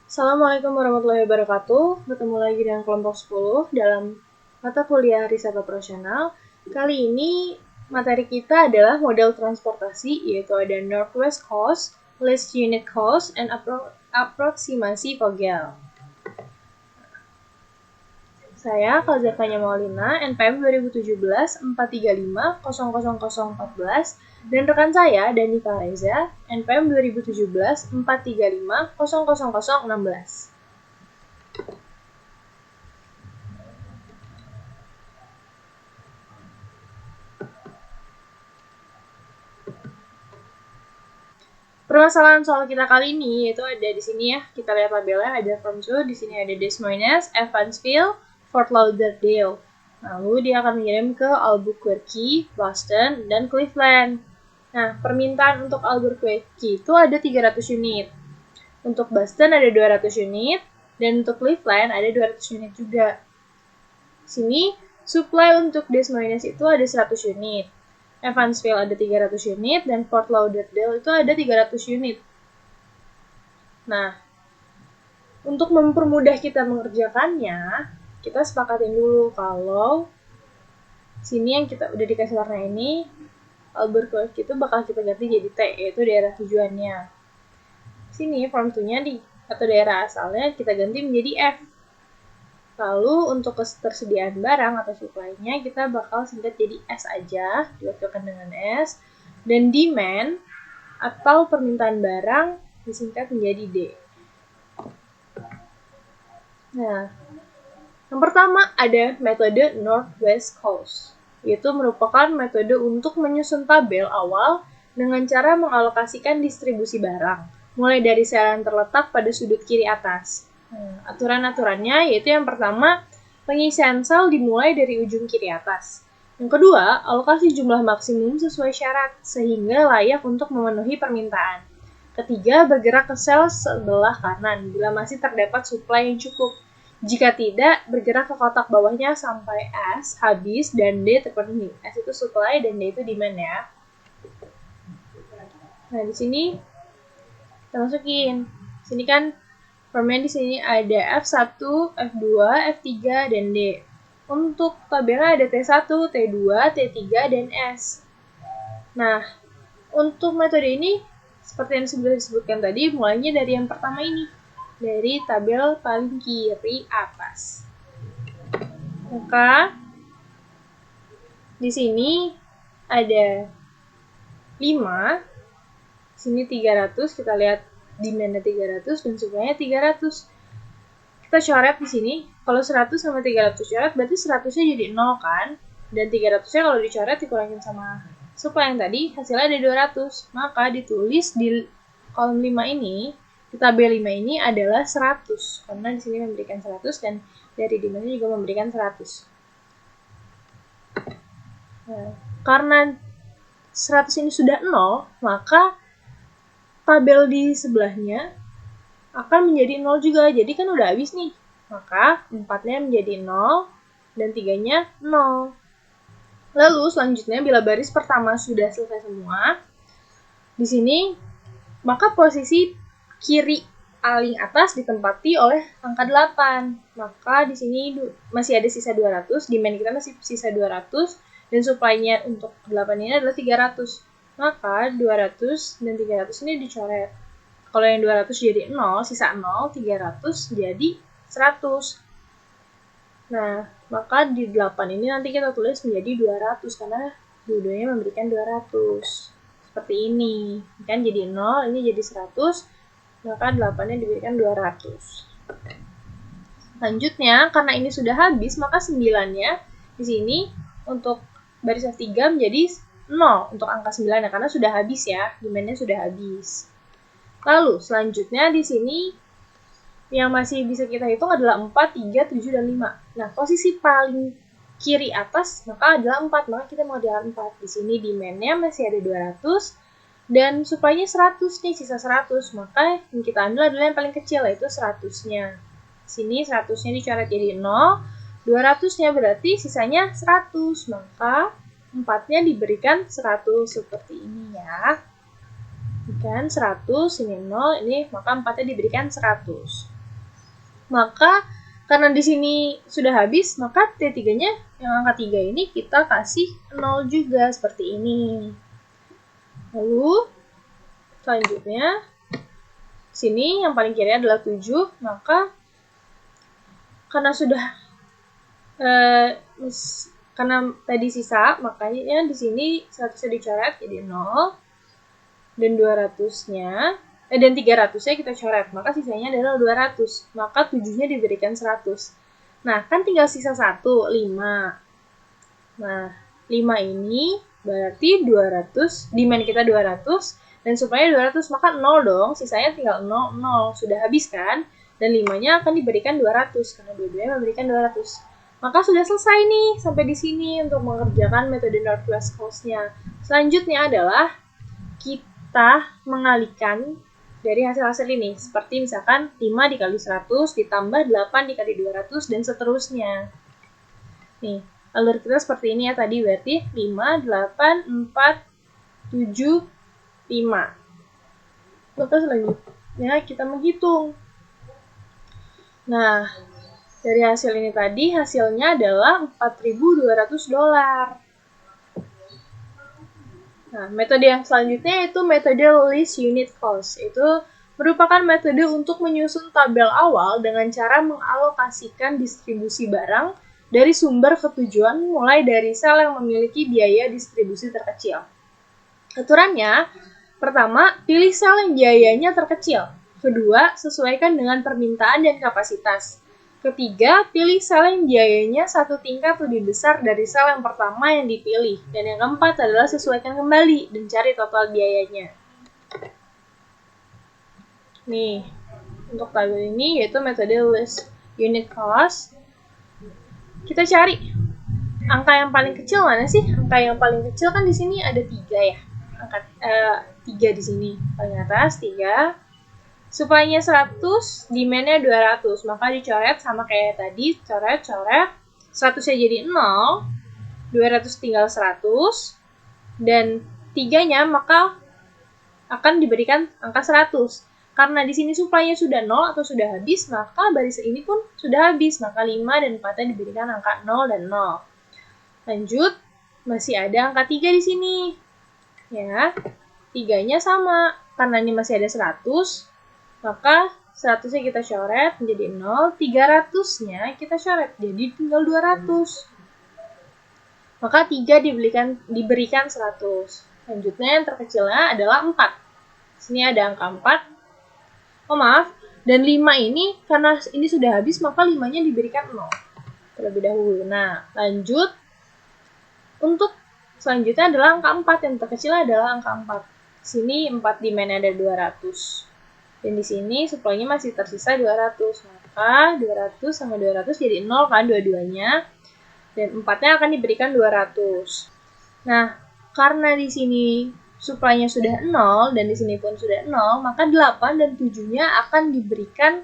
Assalamualaikum warahmatullahi wabarakatuh. Bertemu lagi dengan kelompok 10 dalam mata kuliah riset operasional. Kali ini materi kita adalah model transportasi, yaitu ada Northwest Cost, Least Unit Cost, and aproksimasi Vogel. Saya Kalzafanya Maulina, NPM 2017-435-00014, dan rekan saya Danika Reza, NPM 2017-435-00016. Permasalahan soal kita kali ini yaitu ada di sini ya. Kita lihat tabelnya, ada From To, di sini ada Des Moines, Evansville, Fort Lauderdale. Lalu dia akan mengirim ke Albuquerque, Boston, dan Cleveland. Nah, permintaan untuk Albuquerque itu ada 300 unit. Untuk Boston ada 200 unit, dan untuk Cleveland ada 200 unit juga. Sini, supply untuk Des Moines itu ada 100 unit. Evansville ada 300 unit, dan Fort Lauderdale itu ada 300 unit. Nah, untuk mempermudah kita mengerjakannya, kita sepakatin dulu kalau sini yang kita udah dikasih warna ini, Albuquerque itu bakal kita ganti jadi T, yaitu daerah tujuannya. Sini form 2-nya atau daerah asalnya kita ganti menjadi F. Lalu untuk ketersediaan barang atau supply-nya kita bakal singkat jadi S aja, diwakilkan dengan S. Dan demand atau permintaan barang disingkat menjadi D. Nah, yang pertama ada metode Northwest Cost, yaitu merupakan metode untuk menyusun tabel awal dengan cara mengalokasikan distribusi barang, mulai dari sel yang terletak pada sudut kiri atas. Aturan-aturannya yaitu yang pertama, pengisian sel dimulai dari ujung kiri atas. Yang kedua, alokasi jumlah maksimum sesuai syarat sehingga layak untuk memenuhi permintaan. Ketiga, bergerak ke sel sebelah kanan bila masih terdapat supply yang cukup. Jika tidak, bergerak ke kotak bawahnya sampai S habis dan D terpenuhi. S itu supply dan D itu demand ya. Nah, di sini kita masukin. Sini kan formnya di sini ada F1, F2, F3, dan D. Untuk tabelnya ada T1, T2, T3, dan S. Nah, untuk metode ini, seperti yang sudah disebutkan tadi, mulainya dari yang pertama ini. Dari tabel paling kiri atas. Maka, di sini ada 5, sini 300, kita lihat demand-nya 300 dan supply-nya 300. Kita coret di sini, kalau 100 sama 300 coret, berarti 100-nya jadi 0 kan? Dan 300-nya kalau dicoret dikurangin sama supply yang tadi, hasilnya ada 200. Maka ditulis di kolom 5 ini, di tabel 5 ini adalah 100. Karena di sini memberikan 100 dan dari demand-nya juga memberikan 100. Nah, karena 100 ini sudah 0, maka tabel di sebelahnya akan menjadi 0 juga. Jadi kan udah habis nih. Maka 4-nya menjadi 0 dan 3-nya 0. Lalu selanjutnya bila baris pertama sudah selesai semua, di sini maka posisi kiri paling atas ditempati oleh angka 8. Maka di sini masih ada sisa 200, demand kita masih sisa 200 dan supply-nya untuk 8 ini adalah 300. Maka 200 dan 300 ini dicoret. Kalau yang 200 jadi 0, sisa 0, 300 jadi 100. Nah, maka di 8 ini nanti kita tulis menjadi 200 karena dua-duanya memberikan 200. Seperti ini. Kan jadi 0, ini jadi 100, maka 8-nya diberikan 200. Selanjutnya, karena ini sudah habis, maka 9-nya di sini untuk baris F3 menjadi 0 untuk angka 9 karena sudah habis ya, demand-nya sudah habis. Lalu, selanjutnya di sini yang masih bisa kita hitung adalah 4, 3, 7, dan 5. Nah, posisi paling kiri atas maka adalah 4, maka kita mengerjakan 4. Di sini demand-nya masih ada 200 dan supply-nya 100 nih, sisa 100. Maka yang kita ambil adalah yang paling kecil, yaitu 100-nya. Sini 100-nya dicoret jadi 0, 200-nya berarti sisanya 100. Maka 4-nya diberikan 100 seperti ini ya. Kan 100, ini 0, ini maka 4-nya diberikan 100. Maka karena di sini sudah habis, maka T3-nya yang angka 3 ini kita kasih 0 juga seperti ini. Lalu selanjutnya sini yang paling kiri adalah 7, maka karena sudah karena tadi sisa, makanya di sini 100-nya dicoret jadi 0 dan 200-nya dan 300-nya kita coret, maka sisanya adalah 200. Maka 7-nya diberikan 100. Nah, kan tinggal sisa 1, 5. Nah, 5 ini berarti 200, demand kita 200, dan suplainya 200, maka 0 dong, sisanya tinggal 0, 0. Sudah habis kan? Dan 5-nya akan diberikan 200, karena dua-duanya memberikan 200. Maka sudah selesai nih, sampai di sini untuk mengerjakan metode Northwest Coast-nya. Selanjutnya adalah kita mengalihkan dari hasil-hasil ini, seperti misalkan 5 dikali 100 ditambah 8 dikali 200 dan seterusnya. Nih, alur kita seperti ini ya tadi, berarti 5, 8, 4, 7, 5. Maka selanjutnya kita menghitung. Nah, dari hasil ini tadi, hasilnya adalah $4.200. Nah, metode yang selanjutnya yaitu metode Least Unit Cost. Itu merupakan metode untuk menyusun tabel awal dengan cara mengalokasikan distribusi barang dari sumber ke tujuan mulai dari sel yang memiliki biaya distribusi terkecil. Aturannya, pertama, pilih sel yang biayanya terkecil. Kedua, sesuaikan dengan permintaan dan kapasitas. Ketiga, pilih sel yang biayanya satu tingkat lebih besar dari sel yang pertama yang dipilih. Dan yang keempat adalah sesuaikan kembali dan cari total biayanya. Nih, untuk tabel ini yaitu metode Least Unit Cost. Kita cari angka yang paling kecil mana sih? Angka yang paling kecil kan di sini ada 3 ya. Angka 3 di sini. Paling atas 3. Supply-nya 100, demand-nya 200. Maka dicoret sama kayak tadi, coret. 100-nya jadi 0, 200 tinggal 100, dan 3-nya maka akan diberikan angka 100. Karena di sini supply-nya sudah 0 atau sudah habis, maka baris ini pun sudah habis. Maka 5 dan 4-nya diberikan angka 0 dan 0. Lanjut, masih ada angka 3 di sini. Ya, 3-nya sama. Karena ini masih ada 100, maka 100-nya kita coret menjadi 0, 300-nya kita coret jadi tinggal 200. Maka 3 diberikan 100. Selanjutnya yang terkecilnya adalah 4. Sini ada angka 4. Oh maaf, dan 5 ini karena ini sudah habis maka 5-nya diberikan 0 terlebih dahulu. Nah, lanjut. Untuk selanjutnya adalah angka 4. Yang terkecilnya adalah angka 4. Sini 4 demand ada 200. Dan di sini supply-nya masih tersisa 200. Maka 200 sama 200 jadi 0 kan dua-duanya. Dan 4-nya akan diberikan 200. Nah, karena di sini supply-nya sudah 0 dan di sini pun sudah 0, maka 8 dan 7-nya akan diberikan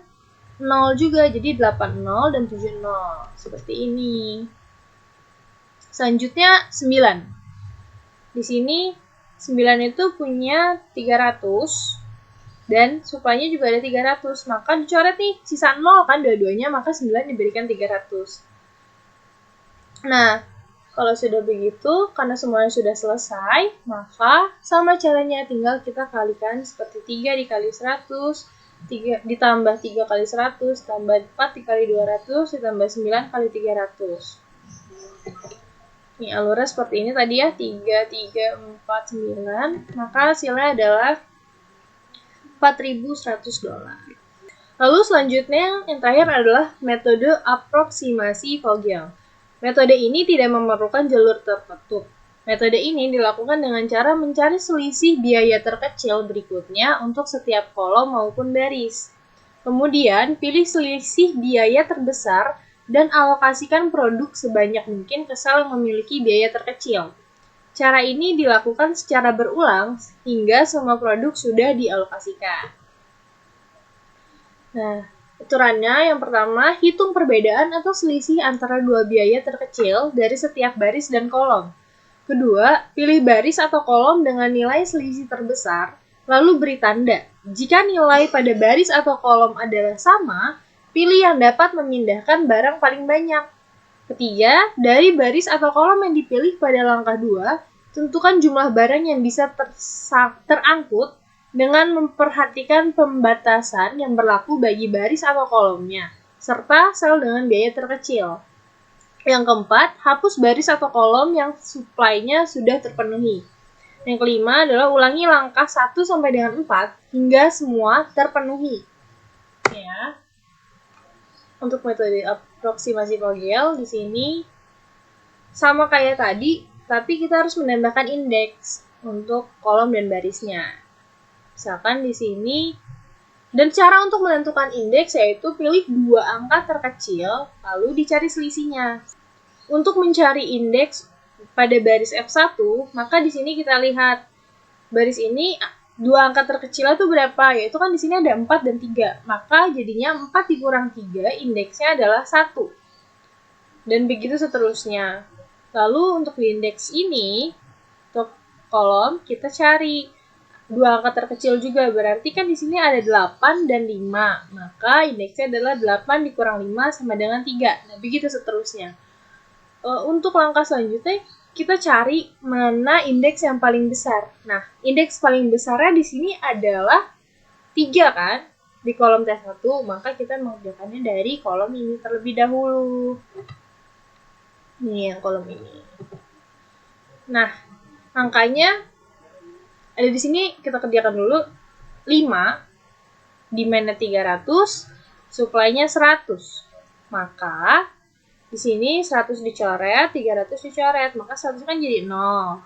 0 juga. Jadi 8 0 dan 7 0. Seperti ini. Selanjutnya 9. Di sini 9 itu punya 300. Dan supply-nya juga ada 300. Maka dicoret nih, sisa 0 kan dua-duanya, maka 9 diberikan 300. Nah, kalau sudah begitu, karena semuanya sudah selesai, maka sama caranya tinggal kita kalikan seperti 3 dikali 100, 3, ditambah 3 kali 100, tambah 4 dikali 200, ditambah 9 kali 300. Ini alurnya seperti ini tadi ya, 3, 3, 4, 9. Maka hasilnya adalah $4.100. Lalu selanjutnya yang terakhir adalah metode aproksimasi Vogel. Metode ini tidak memerlukan jalur tertutup. Metode ini dilakukan dengan cara mencari selisih biaya terkecil berikutnya untuk setiap kolom maupun baris. Kemudian pilih selisih biaya terbesar dan alokasikan produk sebanyak mungkin ke sel yang memiliki biaya terkecil. Cara ini dilakukan secara berulang hingga semua produk sudah dialokasikan. Nah, aturannya yang pertama, hitung perbedaan atau selisih antara dua biaya terkecil dari setiap baris dan kolom. Kedua, pilih baris atau kolom dengan nilai selisih terbesar, lalu beri tanda. Jika nilai pada baris atau kolom adalah sama, pilih yang dapat memindahkan barang paling banyak. Ketiga, dari baris atau kolom yang dipilih pada langkah 2, tentukan jumlah barang yang bisa terangkut dengan memperhatikan pembatasan yang berlaku bagi baris atau kolomnya, serta sel dengan biaya terkecil. Yang keempat, hapus baris atau kolom yang supply-nya sudah terpenuhi. Yang kelima adalah ulangi langkah 1 sampai dengan 4 hingga semua terpenuhi. Ya. Untuk metode aproksimasi Vogel di sini sama kayak tadi, tapi kita harus menambahkan indeks untuk kolom dan barisnya. Misalkan di sini, dan cara untuk menentukan indeks yaitu pilih 2 angka terkecil, lalu dicari selisihnya. Untuk mencari indeks pada baris F1, maka di sini kita lihat baris ini 2 angka terkecilnya itu berapa? Yaitu kan di sini ada 4 dan 3. Maka jadinya 4 dikurang 3, indeksnya adalah 1. Dan begitu seterusnya. Lalu untuk di indeks ini, untuk kolom, kita cari 2 angka terkecil juga. Berarti kan di sini ada 8 dan 5. Maka indeksnya adalah 8 dikurang 5 sama dengan 3. Nah, begitu seterusnya. Untuk langkah selanjutnya, kita cari mana indeks yang paling besar. Nah, indeks paling besarnya di sini adalah 3 kan? Di kolom T1, maka kita mengerjakannya dari kolom ini terlebih dahulu. Ini yang kolom ini. Nah, angkanya ada di sini, kita kerjakan dulu. 5, demand-nya 300, supply-nya 100. Maka di sini 100 dicoret, 300 dicoret, maka 100 kan jadi 0.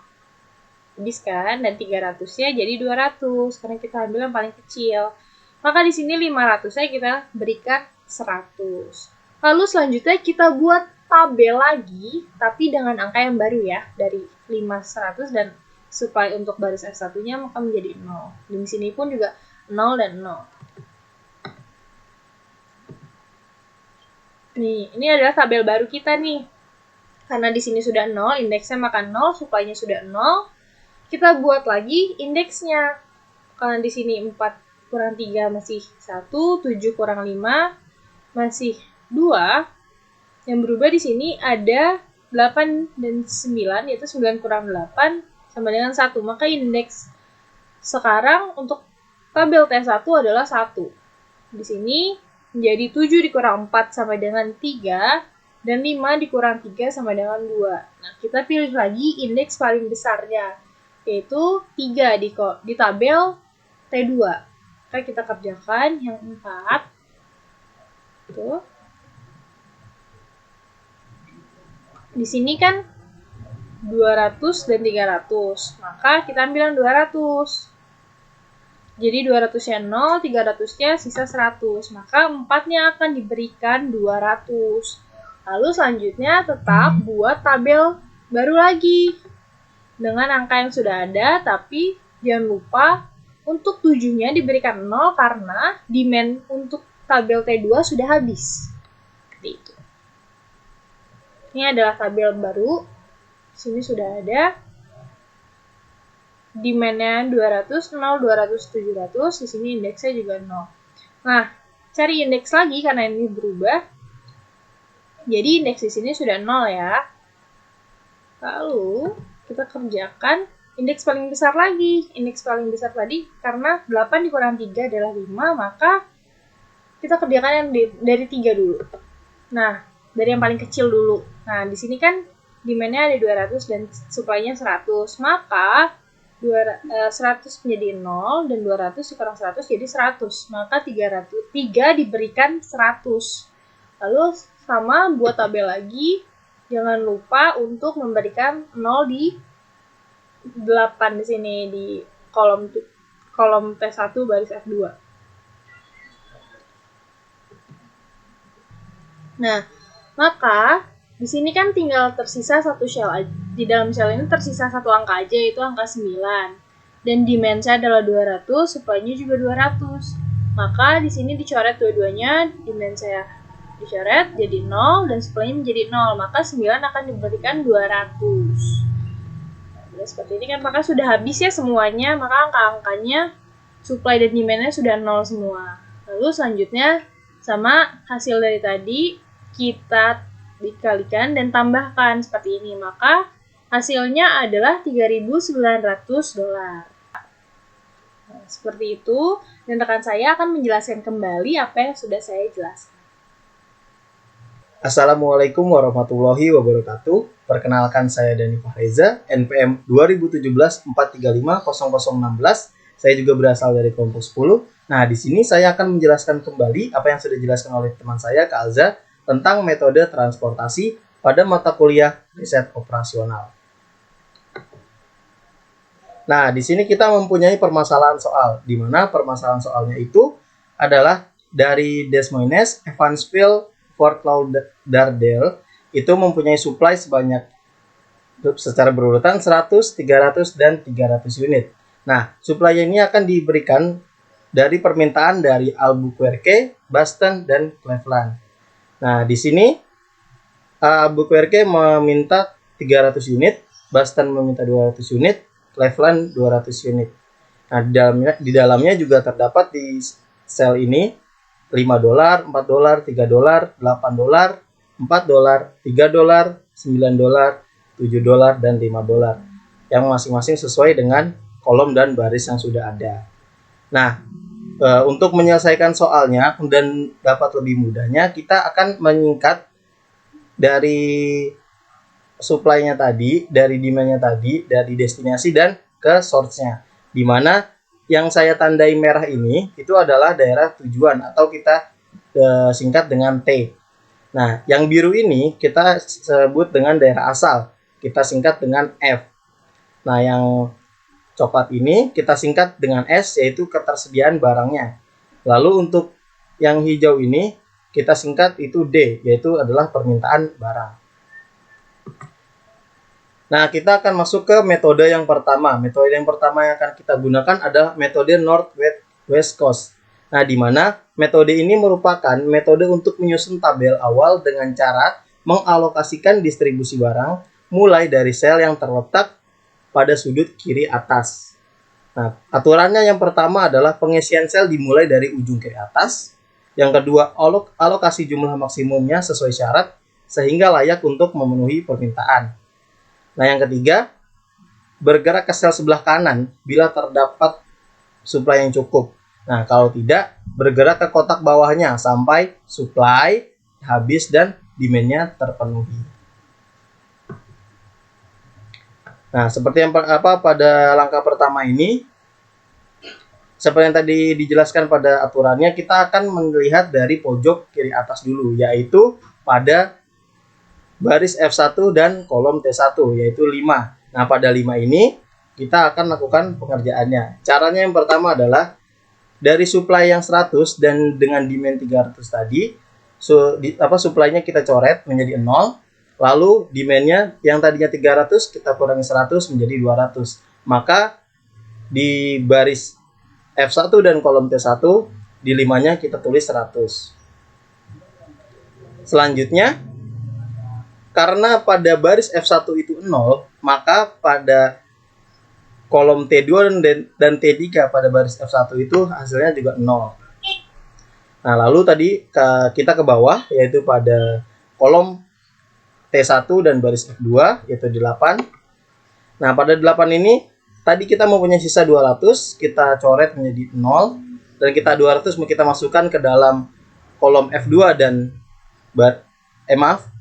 Habis kan? Dan 300-nya jadi 200, karena kita ambil yang paling kecil. Maka di sini 500-nya kita berikan 100. Lalu selanjutnya kita buat tabel lagi, tapi dengan angka yang baru ya, dari 5, 100, dan supply untuk baris F1-nya maka menjadi 0. Dan di sini pun juga 0 dan 0. Nih, ini adalah tabel baru kita nih. Karena di sini sudah 0, indeksnya maka 0, supply-nya sudah 0. Kita buat lagi indeksnya. Karena di sini 4 kurang 3 masih 1, 7 kurang 5 masih 2. Yang berubah di sini ada 8 dan 9, yaitu 9 kurang 8 sama dengan 1. Maka indeks sekarang untuk tabel T1 adalah 1. Di sini menjadi 7 dikurang 4 sama dengan 3, dan 5 dikurang 3 sama dengan 2. Nah, kita pilih lagi indeks paling besarnya, yaitu 3 di tabel T2. Maka kita kerjakan yang 4. Tuh. Di sini kan 200 dan 300, maka kita ambil yang 200. Jadi 200-nya 0, 300-nya sisa 100. Maka 4-nya akan diberikan 200. Lalu selanjutnya tetap buat tabel baru lagi. Dengan angka yang sudah ada, tapi jangan lupa untuk 7-nya diberikan 0 karena demand untuk tabel T2 sudah habis. Seperti itu. Ini adalah tabel baru. Di sini sudah ada. Demand-nya 200, 0, 200, 700. Di sini indeksnya juga 0. Nah, cari indeks lagi karena ini berubah. Jadi indeks di sini sudah 0 ya. Lalu kita kerjakan indeks paling besar lagi. Indeks paling besar tadi karena 8 dikurang 3 adalah 5, maka kita kerjakan yang dari 3 dulu. Nah, dari yang paling kecil dulu. Nah, di sini kan demand-nya ada 200 dan supply-nya 100. Maka 100 menjadi 0 dan 200 dikurang 100 jadi 100. Maka 3 diberikan 100. Lalu sama buat tabel lagi. Jangan lupa untuk memberikan 0 di 8 di sini di kolom T1 baris F2. Nah, maka di sini kan tinggal tersisa satu shell aja. Di dalam shell ini tersisa satu angka aja, yaitu angka 9. Dan demand-nya adalah 200, supply-nya juga 200. Maka di sini dicoret dua-duanya, demand saya dicoret jadi 0 dan supply-nya menjadi 0. Maka 9 akan diberikan 200. Nah, seperti ini kan, maka sudah habis ya semuanya, maka angka-angkanya supply dan demand-nya sudah 0 semua. Lalu selanjutnya sama hasil dari tadi kita dikalikan dan tambahkan seperti ini. Maka hasilnya adalah $3.900. Nah, seperti itu, dan rekan saya akan menjelaskan kembali apa yang sudah saya jelaskan. Assalamualaikum warahmatullahi wabarakatuh. Perkenalkan, saya Dani Fahreza, NPM 2017-435-0016. Saya juga berasal dari kelompok 10. Nah, di sini saya akan menjelaskan kembali apa yang sudah dijelaskan oleh teman saya, Kak Alza, tentang metode transportasi pada mata kuliah riset operasional. Nah, di sini kita mempunyai permasalahan soal, di mana permasalahan soalnya itu adalah dari Des Moines, Evansville, Fort Lauderdale itu mempunyai supply sebanyak secara berurutan 100, 300, dan 300 unit. Nah, supply ini akan diberikan dari permintaan dari Albuquerque, Boston, dan Cleveland. Nah, di sini Albuquerque meminta 300 unit, Boston meminta 200 unit, Cleveland 200 unit. Nah, di dalamnya juga terdapat di sel ini $5, $4, $3, $8, $4, $3, $9, $7, dan $5 yang masing-masing sesuai dengan kolom dan baris yang sudah ada. Nah, untuk menyelesaikan soalnya dan dapat lebih mudahnya, kita akan menyingkat dari supply-nya tadi, dari demand-nya tadi, dari destinasi dan ke source-nya. Di mana yang saya tandai merah ini itu adalah daerah tujuan atau kita singkat dengan T. Nah, yang biru ini kita sebut dengan daerah asal. Kita singkat dengan F. Nah, yang coklat ini kita singkat dengan S, yaitu ketersediaan barangnya. Lalu untuk yang hijau ini kita singkat itu D, yaitu adalah permintaan barang. Nah, kita akan masuk ke metode yang pertama. Metode yang pertama yang akan kita gunakan adalah metode North-West Coast. Nah, di mana metode ini merupakan metode untuk menyusun tabel awal dengan cara mengalokasikan distribusi barang mulai dari sel yang terletak pada sudut kiri atas. Nah, aturannya yang pertama adalah pengisian sel dimulai dari ujung kiri atas. Yang kedua, alokasi jumlah maksimumnya sesuai syarat sehingga layak untuk memenuhi permintaan. Nah, yang ketiga, bergerak ke sel sebelah kanan bila terdapat supply yang cukup. Nah, kalau tidak, bergerak ke kotak bawahnya sampai supply habis dan demand-nya terpenuhi. Nah, seperti yang pada langkah pertama ini, seperti yang tadi dijelaskan pada aturannya, kita akan melihat dari pojok kiri atas dulu, yaitu pada baris F1 dan kolom T1, yaitu 5. Nah, pada 5 ini kita akan lakukan pengerjaannya. Caranya yang pertama adalah dari supply yang 100 dan dengan demand 300 tadi, supply-nya kita coret menjadi 0, lalu demand-nya yang tadinya 300 kita kurangi 100 menjadi 200. Maka di baris F1 dan kolom T1 di 5-nya kita tulis 100. Selanjutnya, karena pada baris F1 itu 0, maka pada kolom T2 dan T3 pada baris F1 itu hasilnya juga 0. Nah, lalu tadi kita ke bawah, yaitu pada kolom T1 dan baris F2, yaitu 8. Nah, pada 8 ini, tadi kita mempunyai sisa 200, kita coret menjadi 0, dan 200 kita masukkan ke dalam kolom F2 dan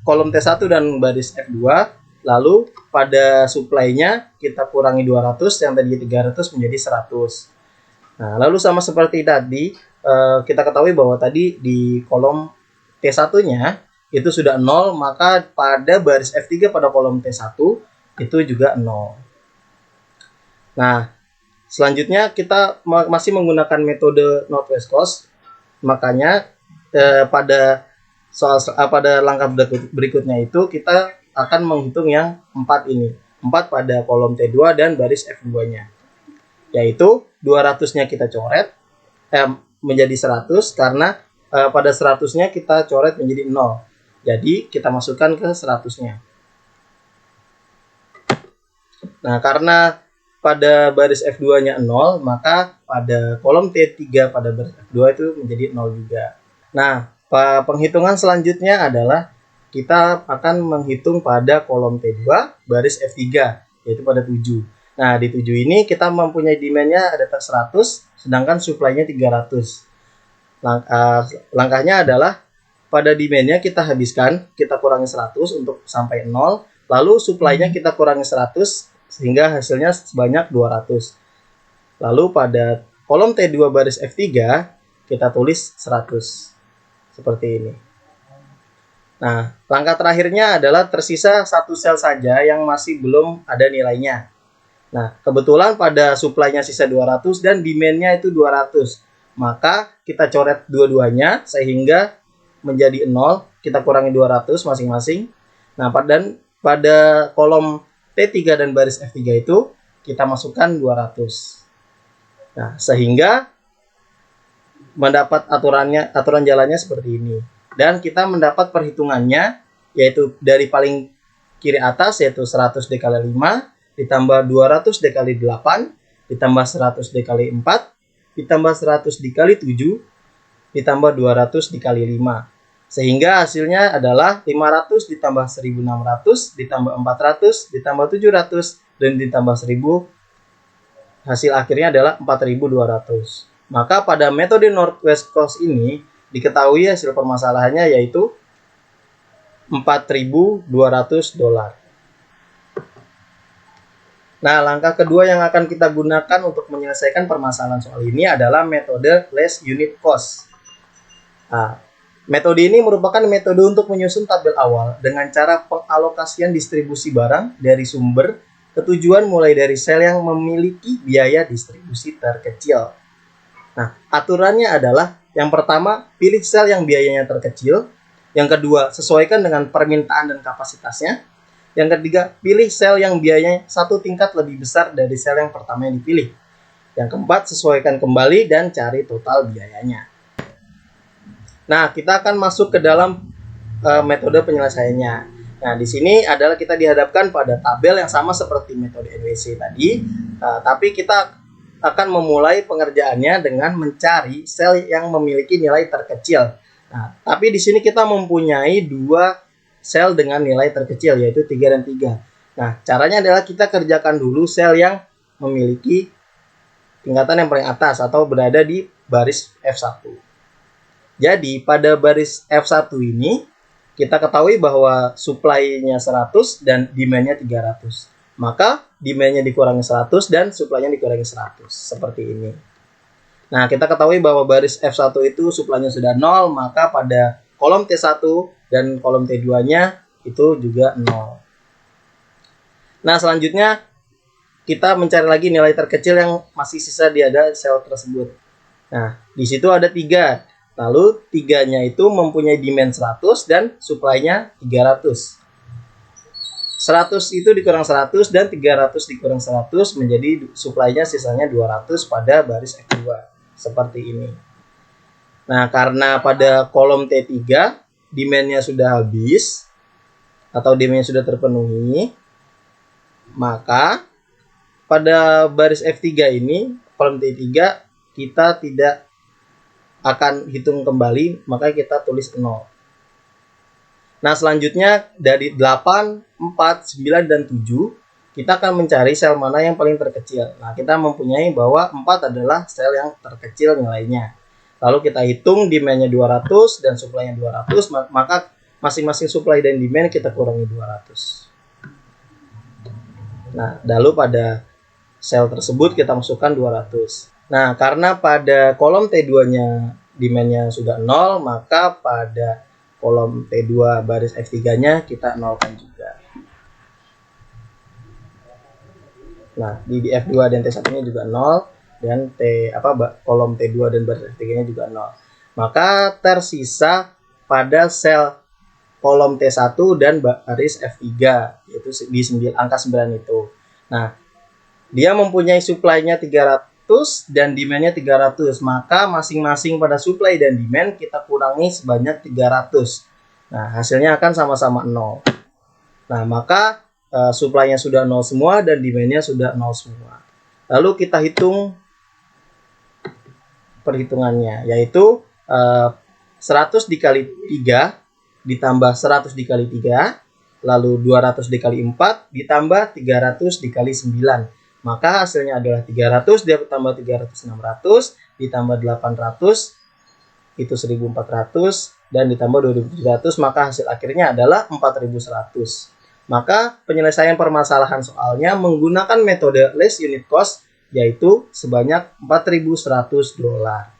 kolom T1 dan baris F2. Lalu pada supply-nya kita kurangi 200, yang tadi 300 menjadi 100. Nah, lalu sama seperti tadi, kita ketahui bahwa tadi di kolom T1-nya itu sudah 0, maka pada baris F3 pada kolom T1 itu juga 0. Nah, selanjutnya kita masih menggunakan metode North-West Coast. Makanya pada langkah berikutnya itu kita akan menghitung yang 4 ini. 4 pada kolom T2 dan baris F2-nya. Yaitu 200-nya kita coret menjadi 100 karena pada 100-nya kita coret menjadi 0. Jadi kita masukkan ke 100-nya. Nah, karena pada baris F2-nya 0, maka pada kolom T3 pada baris F2 itu menjadi 0 juga. Nah, Penghitungan selanjutnya adalah kita akan menghitung pada kolom T2 baris F3, yaitu pada 7. Nah, di 7 ini kita mempunyai demand-nya ada 100, sedangkan supply-nya 300. Langkahnya adalah pada demand-nya kita habiskan, kita kurangi 100 untuk sampai 0, lalu supply-nya kita kurangi 100 sehingga hasilnya sebanyak 200. Lalu pada kolom T2 baris F3 kita tulis 100. Seperti ini. Nah, langkah terakhirnya adalah tersisa satu sel saja yang masih belum ada nilainya. Nah, kebetulan pada supply-nya sisa 200 dan demand-nya itu 200. Maka kita coret dua-duanya sehingga menjadi 0. Kita kurangi 200 masing-masing. Nah, pada kolom T3 dan baris F3 itu kita masukkan 200. Nah, sehingga mendapat aturan jalannya seperti ini. Dan kita mendapat perhitungannya, yaitu dari paling kiri atas, yaitu 100 dikali 5, ditambah 200 dikali 8, ditambah 100 dikali 4, ditambah 100 dikali 7, ditambah 200 dikali 5. Sehingga hasilnya adalah 500 ditambah 1600, ditambah 400, ditambah 700, dan ditambah 1000. Hasil akhirnya adalah 4200. Maka pada metode Northwest Coast ini diketahui hasil permasalahannya yaitu $4.200. Nah, langkah kedua yang akan kita gunakan untuk menyelesaikan permasalahan soal ini adalah metode less unit cost. Nah, metode ini merupakan metode untuk menyusun tabel awal dengan cara pengalokasian distribusi barang dari sumber ke tujuan mulai dari sel yang memiliki biaya distribusi terkecil. Nah, aturannya adalah yang pertama, pilih sel yang biayanya terkecil. Yang kedua, sesuaikan dengan permintaan dan kapasitasnya. Yang ketiga, pilih sel yang biayanya satu tingkat lebih besar dari sel yang pertama yang dipilih. Yang keempat, sesuaikan kembali dan cari total biayanya. Nah, kita akan masuk ke dalam metode penyelesaiannya. Nah, di sini adalah kita dihadapkan pada tabel yang sama seperti metode NWC tadi, tapi kita akan memulai pengerjaannya dengan mencari sel yang memiliki nilai terkecil. Nah, tapi di sini kita mempunyai dua sel dengan nilai terkecil, yaitu 3 dan 3. Nah, caranya adalah kita kerjakan dulu sel yang memiliki tingkatan yang paling atas atau berada di baris F1. Jadi, pada baris F1 ini, kita ketahui bahwa supply-nya 100 dan demand-nya 300. Maka demand-nya dikurangi 100 dan supply-nya dikurangi 100. Seperti ini. Nah, kita ketahui bahwa baris F1 itu supply-nya sudah 0, maka pada kolom T1 dan kolom T2-nya itu juga 0. Nah, selanjutnya kita mencari lagi nilai terkecil yang masih sisa di ada sel tersebut. Nah, di situ ada 3. Lalu 3-nya itu mempunyai demand 100 dan supply-nya 300. 100 itu dikurang 100 dan 300 dikurang 100 menjadi supply-nya sisanya 200 pada baris F2. Seperti ini. Nah, karena pada kolom T3 demand-nya sudah habis atau demand-nya sudah terpenuhi, maka pada baris F3 ini, kolom T3 kita tidak akan hitung kembali, maka kita tulis 0. Nah, selanjutnya dari 8, 4, 9, dan 7, kita akan mencari sel mana yang paling terkecil. Nah, kita mempunyai bahwa 4 adalah sel yang terkecil nilainya. Lalu kita hitung demand-nya 200 dan supply-nya 200, maka masing-masing supply dan demand kita kurangi 200. Nah, lalu pada sel tersebut kita masukkan 200. Nah, karena pada kolom T2-nya demand-nya sudah 0, maka pada kolom T2 baris F3-nya kita nolkan juga. Nah, di F2 dan T1-nya juga 0 dan kolom T2 dan baris F3-nya juga 0. Maka tersisa pada sel kolom T1 dan baris F3, yaitu di angka 9 itu. Nah, dia mempunyai supply-nya 300 dan demand-nya 300, maka masing-masing pada supply dan demand kita kurangi sebanyak 300. Nah, hasilnya akan sama-sama 0. Nah, maka supply-nya sudah 0 semua dan demand-nya sudah 0 semua. Lalu kita hitung perhitungannya, yaitu 100 dikali 3 ditambah 100 dikali 3, lalu 200 dikali 4 ditambah 300 dikali 9. Maka hasilnya adalah 300 ditambah 300 600 ditambah 800 itu 1400 dan ditambah 2700, maka hasil akhirnya adalah 4100. Maka penyelesaian permasalahan soalnya menggunakan metode less unit cost yaitu sebanyak $4.100.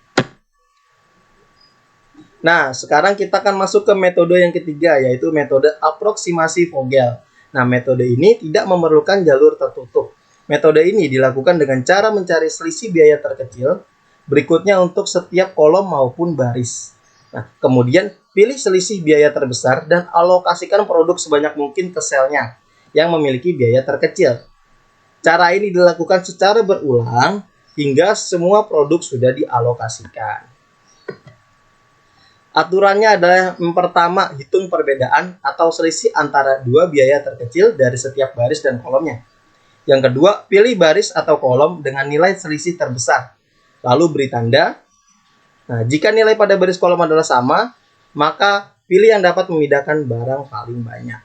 Nah, sekarang kita akan masuk ke metode yang ketiga, yaitu metode aproksimasi Vogel. Nah, metode ini tidak memerlukan jalur tertutup. Metode ini dilakukan dengan cara mencari selisih biaya terkecil berikutnya untuk setiap kolom maupun baris. Nah, kemudian pilih selisih biaya terbesar dan alokasikan produk sebanyak mungkin ke selnya yang memiliki biaya terkecil. Cara ini dilakukan secara berulang hingga semua produk sudah dialokasikan. Aturannya adalah yang pertama, hitung perbedaan atau selisih antara dua biaya terkecil dari setiap baris dan kolomnya. Yang kedua, pilih baris atau kolom dengan nilai selisih terbesar, lalu beri tanda. Nah, jika nilai pada baris kolom adalah sama, maka pilih yang dapat memindahkan barang paling banyak.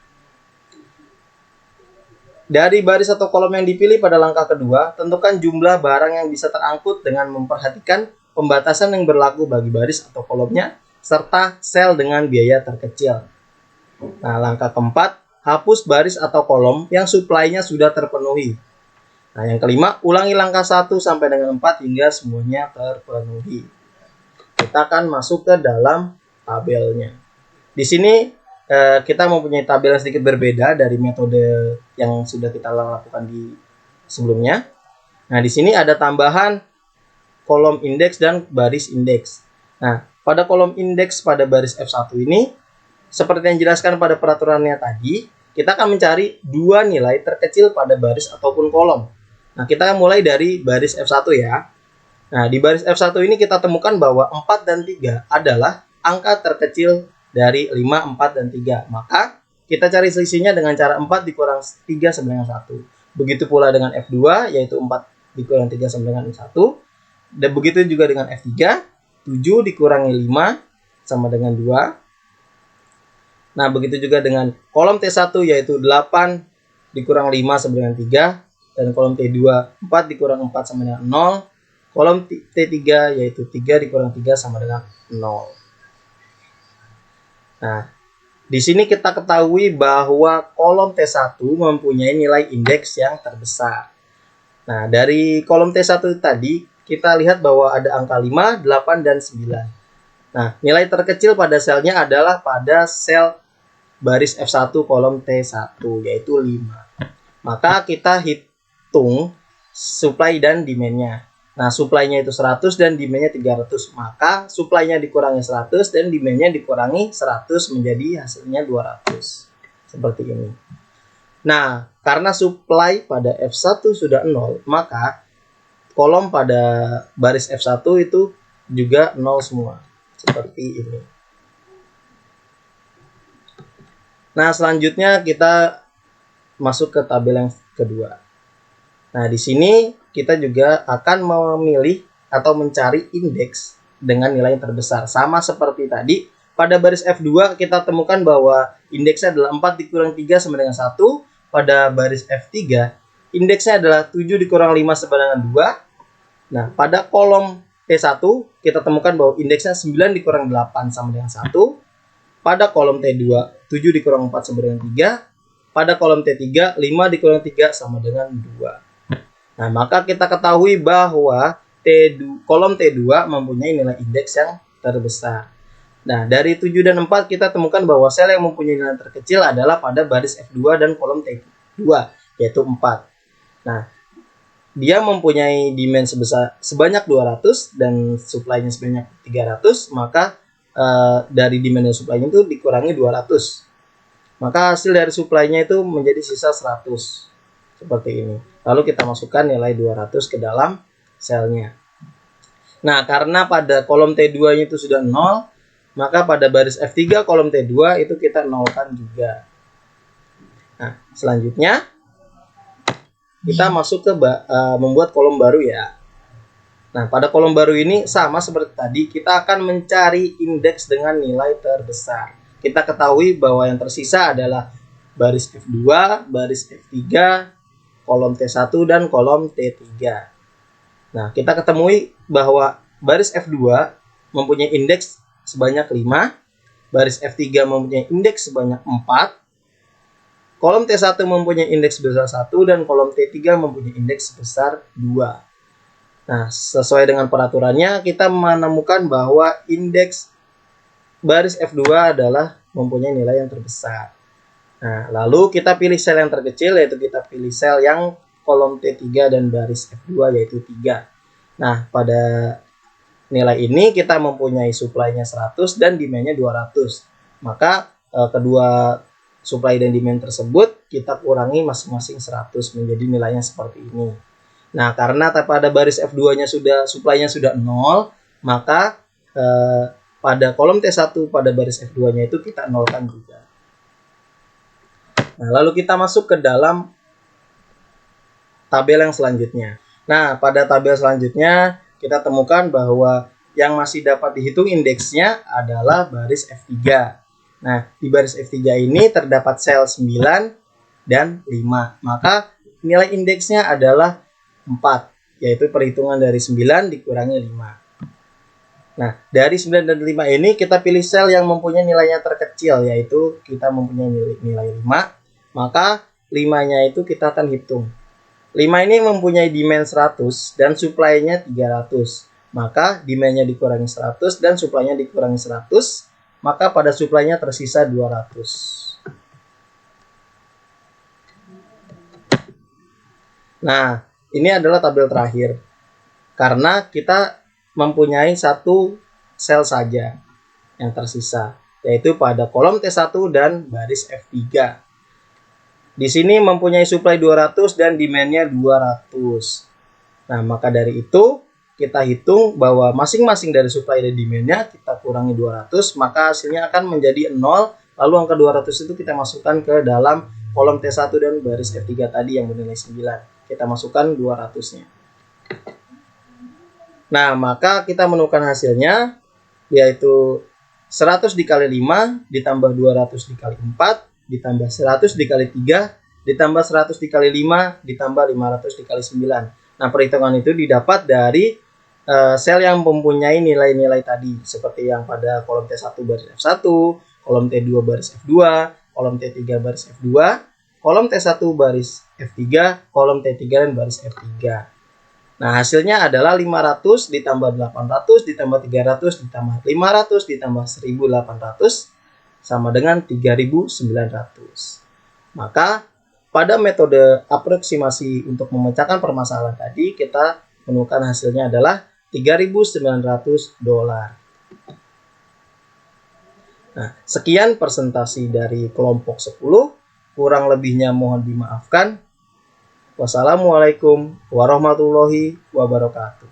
Dari baris atau kolom yang dipilih pada langkah kedua, tentukan jumlah barang yang bisa terangkut dengan memperhatikan pembatasan yang berlaku bagi baris atau kolomnya, serta sel dengan biaya terkecil. Nah, langkah keempat, hapus baris atau kolom yang suplainya sudah terpenuhi. Nah, yang kelima, ulangi langkah 1 sampai dengan 4 hingga semuanya terpenuhi. Kita akan masuk ke dalam tabelnya. Di sini kita mempunyai tabel yang sedikit berbeda dari metode yang sudah kita lakukan di sebelumnya. Nah, di sini ada tambahan kolom indeks dan baris indeks. Nah, pada kolom indeks pada baris F1 ini, seperti yang dijelaskan pada peraturannya tadi, kita akan mencari dua nilai terkecil pada baris ataupun kolom. Nah, kita mulai dari baris F1 ya. Nah, di baris F1 ini kita temukan bahwa 4 dan 3 adalah angka terkecil dari 5, 4, dan 3. Maka, kita cari selisihnya dengan cara 4 dikurang 3 sama dengan 1. Begitu pula dengan F2, yaitu 4 dikurang 3 sama dengan 1. Dan begitu juga dengan F3, 7 dikurangi 5 sama dengan 2. Nah, begitu juga dengan kolom T1 yaitu 8 dikurang 5 sama dengan 3. Dan kolom T2, 4 dikurang 4 sama dengan 0. Kolom T3 yaitu 3 dikurang 3 sama dengan 0. Nah, di sini kita ketahui bahwa kolom T1 mempunyai nilai indeks yang terbesar. Nah, dari kolom T1 tadi, kita lihat bahwa ada angka 5, 8, dan 9. Nah, nilai terkecil pada selnya adalah pada sel baris F1 kolom T1, yaitu 5. Maka kita hitung supply dan demand-nya. Nah, supply-nya itu 100 dan demand-nya 300. Maka supply-nya dikurangi 100 dan demand-nya dikurangi 100 menjadi hasilnya 200. Seperti ini. Nah, karena supply pada F1 sudah 0, maka kolom pada baris F1 itu juga 0 semua. Seperti ini. Nah, selanjutnya kita masuk ke tabel yang kedua. Nah, di sini kita juga akan memilih atau mencari indeks dengan nilai yang terbesar. Sama seperti tadi, pada baris F2 kita temukan bahwa indeksnya adalah 4 dikurang 3 sama dengan 1. Pada baris F3, indeksnya adalah 7 dikurang 5 sama dengan 2. Nah, pada kolom T1 kita temukan bahwa indeksnya 9 dikurang 8 sama dengan 1. Pada kolom T2, 7 dikurang 4 sama dengan 3. Pada kolom T3, 5 dikurang 3 sama dengan 2. Nah, maka kita ketahui bahwa kolom T2 mempunyai nilai indeks yang terbesar. Nah, dari 7 dan 4 kita temukan bahwa sel yang mempunyai nilai terkecil adalah pada baris F2 dan kolom T2, yaitu 4. Nah, dia mempunyai demand sebanyak 200 dan supply-nya sebanyak 300, maka dari demand dan supply-nya itu dikurangi 200. Maka hasil dari supply-nya itu menjadi sisa 100. Seperti ini. Lalu kita masukkan nilai 200 ke dalam selnya. Nah, karena pada kolom T2-nya itu sudah 0, maka pada baris F3 kolom T2 itu kita nolkan juga. Nah, selanjutnya kita masuk ke membuat kolom baru ya. Nah, pada kolom baru ini sama seperti tadi, kita akan mencari indeks dengan nilai terbesar. Kita ketahui bahwa yang tersisa adalah baris F2, baris F3, kolom T1, dan kolom T3. Nah, kita ketemui bahwa baris F2 mempunyai indeks sebanyak 5, baris F3 mempunyai indeks sebanyak 4, kolom T1 mempunyai indeks sebesar 1, dan kolom T3 mempunyai indeks sebesar 2. Nah, sesuai dengan peraturannya, kita menemukan bahwa indeks baris F2 adalah mempunyai nilai yang terbesar. Nah, lalu kita pilih sel yang terkecil, yaitu kita pilih sel yang kolom T3 dan baris F2, yaitu 3. Nah, pada nilai ini kita mempunyai supply-nya 100 dan demand-nya 200. Maka kedua supply dan demand tersebut kita kurangi masing-masing 100 menjadi nilainya seperti ini. Nah, karena pada baris F2-nya supply-nya sudah 0, maka pada kolom T1 pada baris F2-nya itu kita nolkan juga. Nah, lalu kita masuk ke dalam tabel yang selanjutnya. Nah, pada tabel selanjutnya kita temukan bahwa yang masih dapat dihitung indeksnya adalah baris F3. Nah, di baris F3 ini terdapat sel 9 dan 5. Maka nilai indeksnya adalah 4, yaitu perhitungan dari 9 dikurangi 5. Nah, dari 9 dan 5 ini kita pilih sel yang mempunyai nilainya terkecil, yaitu kita mempunyai nilai 5, maka 5-nya itu kita akan hitung. 5 ini mempunyai demand 100 dan supply-nya 300. Maka demand-nya dikurangi 100 dan supply-nya dikurangi 100, maka pada supply-nya tersisa 200. Nah, ini adalah tabel terakhir. Karena kita mempunyai satu sel saja yang tersisa, yaitu pada kolom T1 dan baris F3. Di sini mempunyai supply 200 dan demand-nya 200. Nah, maka dari itu kita hitung bahwa masing-masing dari supply dan demand-nya kita kurangi 200, maka hasilnya akan menjadi 0. Lalu angka 200 itu kita masukkan ke dalam kolom T1 dan baris F3 tadi yang bernilai 9. Kita masukkan 200-nya. Nah, maka kita menemukan hasilnya, yaitu 100 dikali 5 ditambah 200 dikali 4 ditambah 100 dikali 3 ditambah 100 dikali 5 ditambah 500 dikali 9. Nah, perhitungan itu didapat dari sel yang mempunyai nilai-nilai tadi, seperti yang pada kolom T1 baris F1, kolom T2 baris F2, kolom T3 baris F2, kolom T1 baris F3, kolom T3 dan baris F3. Nah, hasilnya adalah 500 ditambah 800 ditambah 300 ditambah 500 ditambah 1800 sama dengan 3900. Maka pada metode aproksimasi untuk memecahkan permasalahan tadi, kita menemukan hasilnya adalah $3.900. Nah, sekian presentasi dari kelompok 10. Kurang lebihnya mohon dimaafkan. Wassalamualaikum warahmatullahi wabarakatuh.